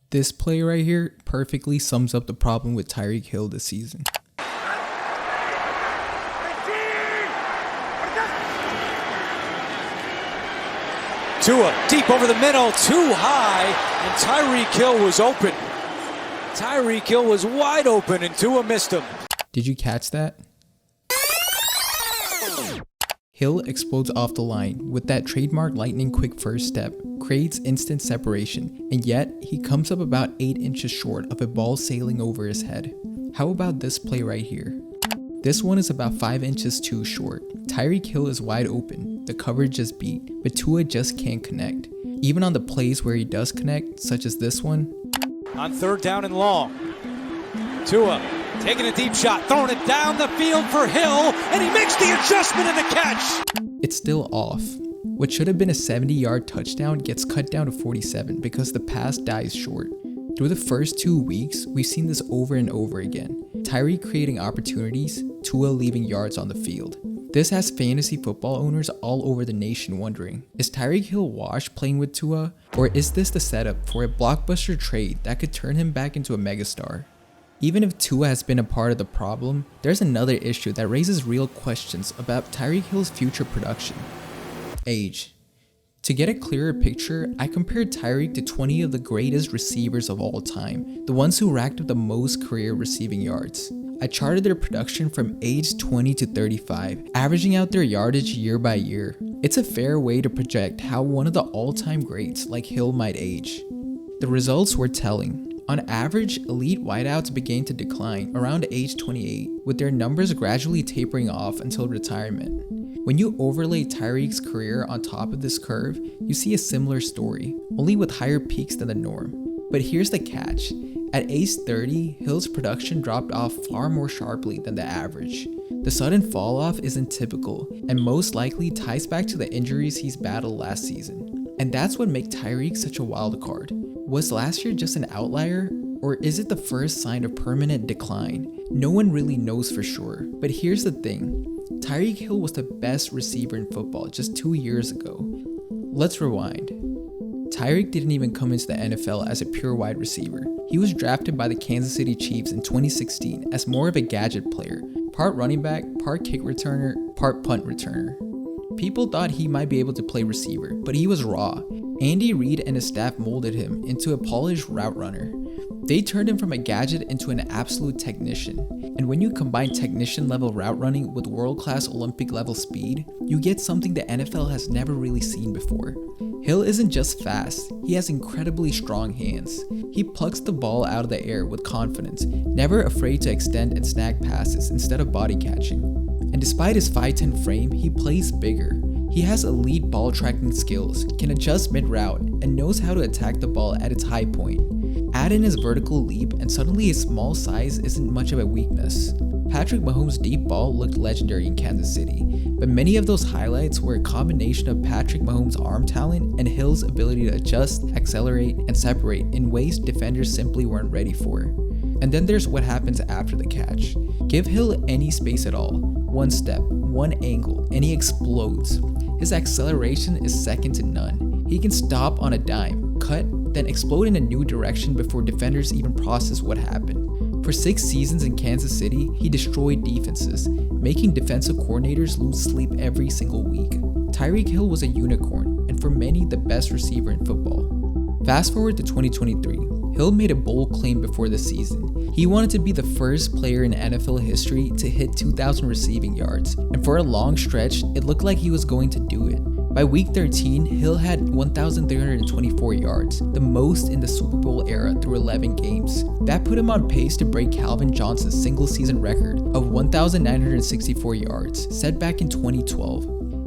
This play right here perfectly sums up the problem with Tyreek Hill this season. Tua deep over the middle, too high, and Tyreek Hill was open. Tyreek Hill was wide open and Tua missed him. Did you catch that? Hill explodes off the line with that trademark lightning quick first step, creates instant separation, and yet he comes up about 8 inches short of a ball sailing over his head. How about this play right here? This one is about 5 inches too short. Tyreek Hill is wide open, the coverage is beat, but Tua just can't connect. Even on the plays where he does connect, such as this one. On 3rd down and long, Tua taking a deep shot, throwing it down the field for Hill, and he makes the adjustment and the catch. It's still off. What should have been a 70-yard touchdown gets cut down to 47 because the pass dies short. Through the first 2 weeks, we've seen this over and over again. Tyreek creating opportunities, Tua leaving yards on the field. This has fantasy football owners all over the nation wondering, is Tyreek Hill washed playing with Tua? Or is this the setup for a blockbuster trade that could turn him back into a megastar? Even if Tua has been a part of the problem, there's another issue that raises real questions about Tyreek Hill's future production. Age. To get a clearer picture, I compared Tyreek to 20 of the greatest receivers of all time, the ones who racked up the most career receiving yards. I charted their production from age 20 to 35, averaging out their yardage year by year. It's a fair way to project how one of the all-time greats like Hill might age. The results were telling. On average, elite wideouts began to decline around age 28, with their numbers gradually tapering off until retirement. When you overlay Tyreek's career on top of this curve, you see a similar story, only with higher peaks than the norm. But here's the catch. At age 30, Hill's production dropped off far more sharply than the average. The sudden fall off isn't typical, and most likely ties back to the injuries he's battled last season. And that's what makes Tyreek such a wild card. Was last year just an outlier? Or is it the first sign of permanent decline? No one really knows for sure. But here's the thing. Tyreek Hill was the best receiver in football just 2 years ago. Let's rewind. Tyreek didn't even come into the NFL as a pure wide receiver. He was drafted by the Kansas City Chiefs in 2016 as more of a gadget player, part running back, part kick returner, part punt returner. People thought he might be able to play receiver, but he was raw. Andy Reid and his staff molded him into a polished route runner. They turned him from a gadget into an absolute technician. And when you combine technician-level route running with world-class Olympic-level speed, you get something the NFL has never really seen before. Hill isn't just fast, he has incredibly strong hands. He plucks the ball out of the air with confidence, never afraid to extend and snag passes instead of body catching. And despite his 5'10" frame, he plays bigger. He has elite ball tracking skills, can adjust mid-route, and knows how to attack the ball at its high point. Add in his vertical leap and suddenly his small size isn't much of a weakness. Patrick Mahomes' deep ball looked legendary in Kansas City, but many of those highlights were a combination of Patrick Mahomes' arm talent and Hill's ability to adjust, accelerate, and separate in ways defenders simply weren't ready for. And then there's what happens after the catch. Give Hill any space at all, one step, one angle, and he explodes. His acceleration is second to none. He can stop on a dime, cut, then explode in a new direction before defenders even process what happened. For 6 seasons in Kansas City, he destroyed defenses, making defensive coordinators lose sleep every single week. Tyreek Hill was a unicorn, and for many, the best receiver in football. Fast forward to 2023. Hill made a bold claim before the season. He wanted to be the first player in NFL history to hit 2,000 receiving yards, and for a long stretch, it looked like he was going to do it. By week 13, Hill had 1,324 yards, the most in the Super Bowl era through 11 games. That put him on pace to break Calvin Johnson's single-season record of 1,964 yards, set back in 2012.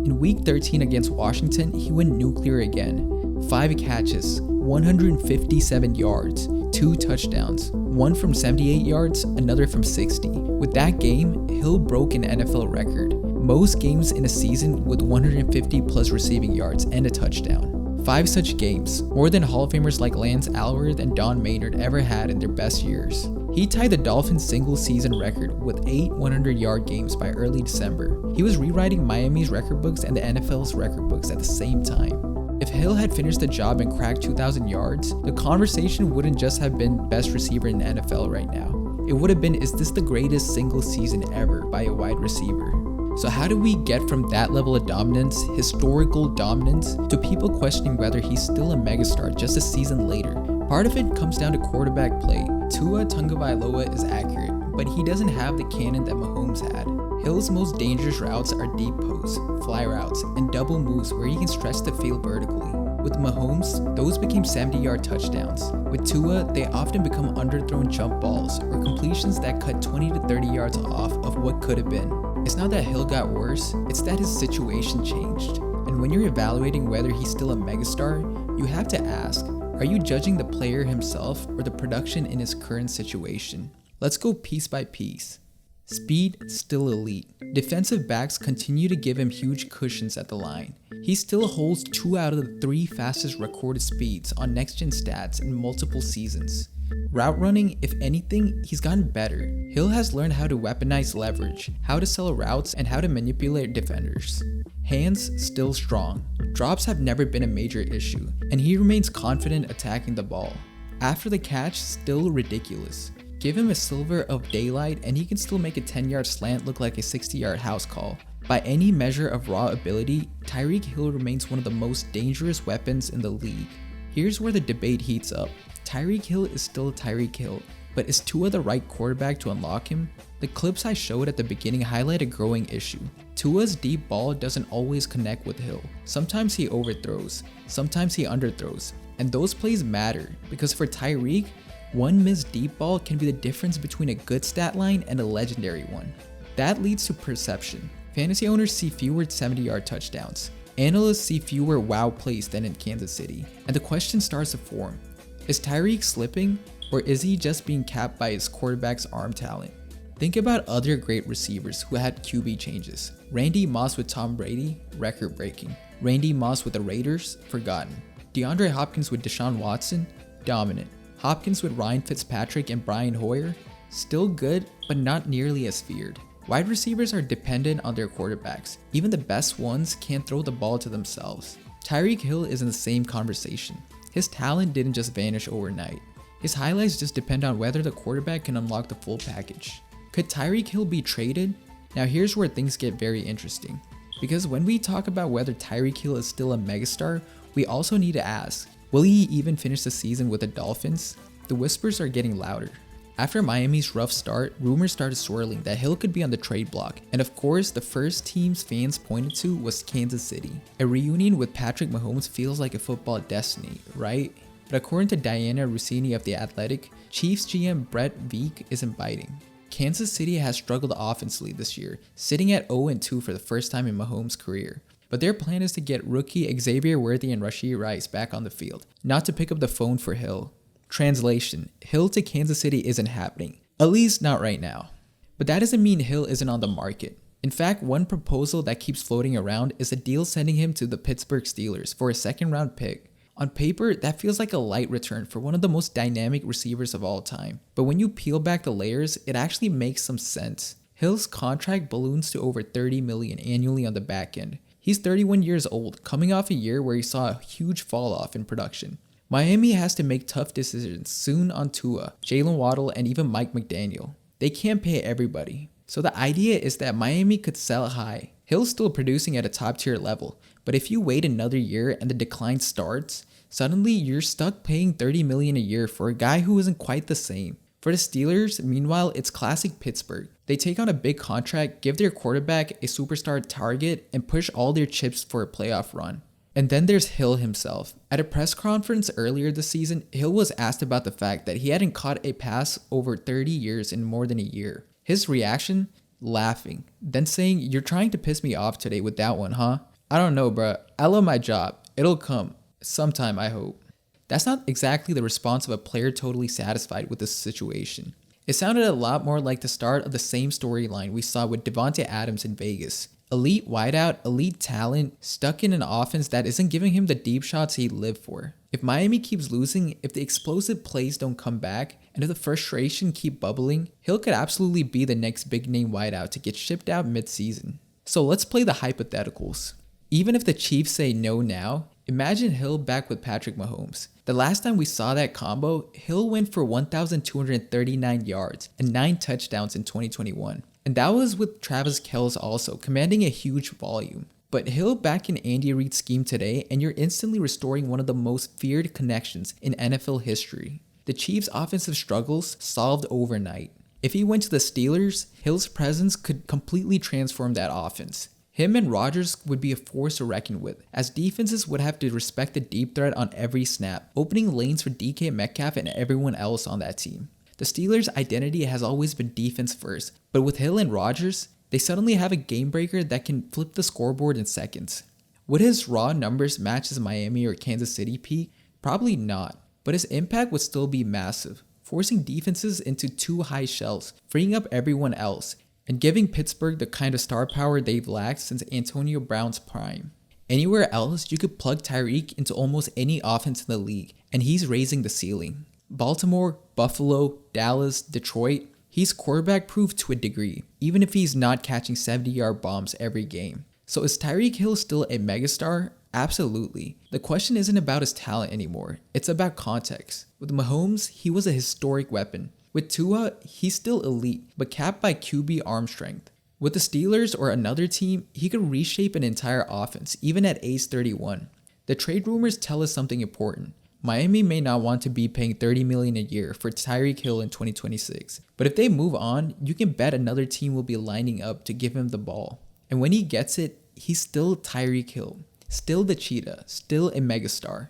In week 13 against Washington, he went nuclear again. 5 catches, 157 yards, 2 touchdowns, one from 78 yards, another from 60. With that game, Hill broke an NFL record. Most games in a season with 150 plus receiving yards and a touchdown. 5 such games, more than Hall of Famers like Lance Alworth and Don Maynard ever had in their best years. He tied the Dolphins' single-season record with 8 100-yard games by early December. He was rewriting Miami's record books and the NFL's record books at the same time. If Hill had finished the job and cracked 2,000 yards, the conversation wouldn't just have been best receiver in the NFL right now. It would have been, is this the greatest single season ever by a wide receiver? So how do we get from that level of dominance, historical dominance, to people questioning whether he's still a megastar just a season later? Part of it comes down to quarterback play. Tua Tagovailoa is accurate, but he doesn't have the cannon that Mahomes had. Hill's most dangerous routes are deep posts, fly routes, and double moves where he can stretch the field vertically. With Mahomes, those became 70-yard touchdowns. With Tua, they often become underthrown jump balls or completions that cut 20 to 30 yards off of what could have been. It's not that Hill got worse, it's that his situation changed. And when you're evaluating whether he's still a megastar, you have to ask, are you judging the player himself or the production in his current situation? Let's go piece by piece. Speed, still elite. Defensive backs continue to give him huge cushions at the line. He still holds 2 out of the 3 fastest recorded speeds on next-gen stats in multiple seasons. Route running, if anything, he's gotten better. Hill has learned how to weaponize leverage, how to sell routes, and how to manipulate defenders. Hands, still strong. Drops have never been a major issue, and he remains confident attacking the ball. After the catch, still ridiculous. Give him a sliver of daylight and he can still make a 10-yard slant look like a 60-yard house call. By any measure of raw ability, Tyreek Hill remains one of the most dangerous weapons in the league. Here's where the debate heats up. Tyreek Hill is still Tyreek Hill, but is Tua the right quarterback to unlock him? The clips I showed at the beginning highlight a growing issue. Tua's deep ball doesn't always connect with Hill. Sometimes he overthrows, sometimes he underthrows, and those plays matter because for Tyreek, one missed deep ball can be the difference between a good stat line and a legendary one. That leads to perception. Fantasy owners see fewer 70-yard touchdowns. Analysts see fewer wow plays than in Kansas City. And the question starts to form. Is Tyreek slipping, or is he just being capped by his quarterback's arm talent? Think about other great receivers who had QB changes. Randy Moss with Tom Brady, record-breaking. Randy Moss with the Raiders, forgotten. DeAndre Hopkins with Deshaun Watson, dominant. Hopkins with Ryan Fitzpatrick and Brian Hoyer, still good, but not nearly as feared. Wide receivers are dependent on their quarterbacks. Even the best ones can't throw the ball to themselves. Tyreek Hill is in the same conversation. His talent didn't just vanish overnight. His highlights just depend on whether the quarterback can unlock the full package. Could Tyreek Hill be traded? Now here's where things get very interesting. Because when we talk about whether Tyreek Hill is still a megastar, we also need to ask, will he even finish the season with the Dolphins? The whispers are getting louder. After Miami's rough start, rumors started swirling that Hill could be on the trade block, and of course, the first team's fans pointed to was Kansas City. A reunion with Patrick Mahomes feels like a football destiny, right? But according to Diana Rossini of The Athletic, Chiefs GM Brett Vyncke isn't biting. Kansas City has struggled offensively this year, sitting at 0-2 for the first time in Mahomes' career. But their plan is to get rookie Xavier Worthy and Rashee Rice back on the field, not to pick up the phone for Hill. Translation, Hill to Kansas City isn't happening, at least not right now. But that doesn't mean Hill isn't on the market. In fact, one proposal that keeps floating around is a deal sending him to the Pittsburgh Steelers for a second-round pick. On paper, that feels like a light return for one of the most dynamic receivers of all time. But when you peel back the layers, it actually makes some sense. Hill's contract balloons to over $30 million annually on the back end. He's 31 years old, coming off a year where he saw a huge fall off in production. Miami has to make tough decisions soon on Tua, Jalen Waddle, and even Mike McDaniel. They can't pay everybody. So the idea is that Miami could sell high. Hill's still producing at a top tier level, but if you wait another year and the decline starts, suddenly you're stuck paying $30 million a year for a guy who isn't quite the same. For the Steelers, meanwhile, it's classic Pittsburgh. They take on a big contract, give their quarterback a superstar target, and push all their chips for a playoff run. And then there's Hill himself. At a press conference earlier this season, Hill was asked about the fact that he hadn't caught a pass over 30 years in more than a year. His reaction? Laughing. Then saying, "You're trying to piss me off today with that one, huh? I don't know, bruh. I love my job. It'll come. Sometime, I hope." That's not exactly the response of a player totally satisfied with the situation. It sounded a lot more like the start of the same storyline we saw with Devontae Adams in Vegas. Elite wideout, elite talent, stuck in an offense that isn't giving him the deep shots he lived for. If Miami keeps losing, if the explosive plays don't come back, and if the frustration keep bubbling, Hill could absolutely be the next big name wideout to get shipped out mid-season. So let's play the hypotheticals. Even if the Chiefs say no now, Imagine Hill back with Patrick Mahomes. The last time we saw that combo, Hill went for 1,239 yards and 9 touchdowns in 2021. And that was with Travis Kelce also, commanding a huge volume. But Hill back in Andy Reid's scheme today, and you're instantly restoring one of the most feared connections in NFL history. The Chiefs' offensive struggles solved overnight. If he went to the Steelers, Hill's presence could completely transform that offense. Him and Rodgers would be a force to reckon with, as defenses would have to respect the deep threat on every snap, opening lanes for DK Metcalf and everyone else on that team. The Steelers' identity has always been defense first, but with Hill and Rodgers, they suddenly have a game breaker that can flip the scoreboard in seconds. Would his raw numbers match his Miami or Kansas City peak? Probably not, but his impact would still be massive, forcing defenses into too high shells, freeing up everyone else, and giving Pittsburgh the kind of star power they've lacked since Antonio Brown's prime. Anywhere else, you could plug Tyreek into almost any offense in the league, and he's raising the ceiling. Baltimore, Buffalo, Dallas, Detroit, he's quarterback proof to a degree, even if he's not catching 70-yard bombs every game. So is Tyreek Hill still a megastar? Absolutely. The question isn't about his talent anymore, it's about context. With Mahomes, he was a historic weapon. With Tua, he's still elite, but capped by QB arm strength. With the Steelers or another team, he could reshape an entire offense, even at age 31. The trade rumors tell us something important. Miami may not want to be paying $30 million a year for Tyreek Hill in 2026, but if they move on, you can bet another team will be lining up to give him the ball. And when he gets it, he's still Tyreek Hill, still the cheetah, still a megastar.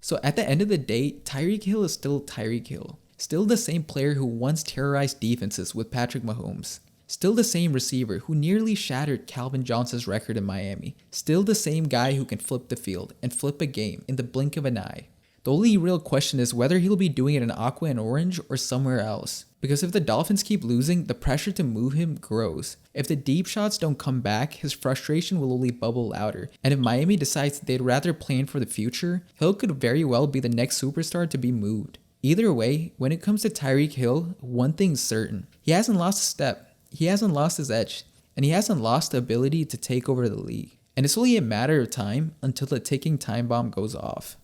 So at the end of the day, Tyreek Hill is still Tyreek Hill, still the same player who once terrorized defenses with Patrick Mahomes, still the same receiver who nearly shattered Calvin Johnson's record in Miami, still the same guy who can flip the field and flip a game in the blink of an eye. The only real question is whether he'll be doing it in aqua and orange or somewhere else. Because if the Dolphins keep losing, the pressure to move him grows. If the deep shots don't come back, his frustration will only bubble louder. And if Miami decides they'd rather plan for the future, Hill could very well be the next superstar to be moved. Either way, when it comes to Tyreek Hill, one thing's certain. He hasn't lost a step, he hasn't lost his edge, and he hasn't lost the ability to take over the league. And it's only a matter of time until the ticking time bomb goes off.